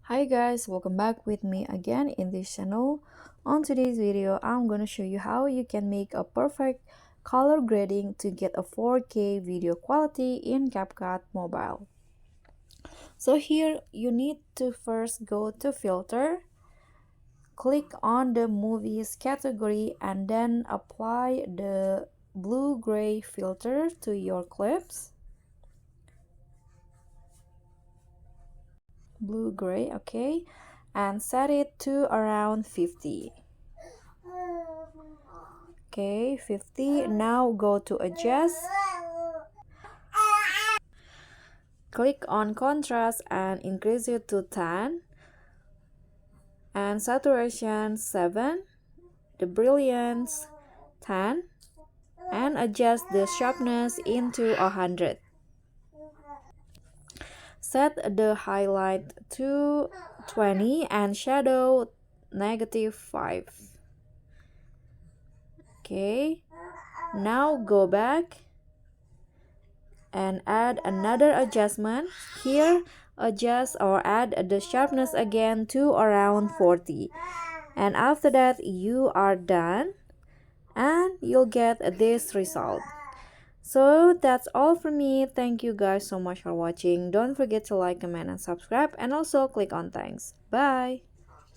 Hi guys, welcome back with me again in this channel. On today's video, I'm gonna show you how you can make a perfect color grading to get a 4K video quality in CapCut Mobile. So here you need to first go to filter, click on the movies category, and then apply the blue-gray filter to your clips. Blue-gray, okay, and set it to around 50. Okay, 50. Now go to adjust. Click on contrast and increase it to 10. And saturation 7. The brilliance 10. And adjust the sharpness into 100. Set the highlight to 20 and shadow -5. Okay, now go back and add another adjustment. Here, adjust or add the sharpness again to around 40. And after that, you are done and you'll get this result. So that's all from me. Thank you guys so much for watching. Don't forget to like, comment, and subscribe, and also click on thanks. Bye.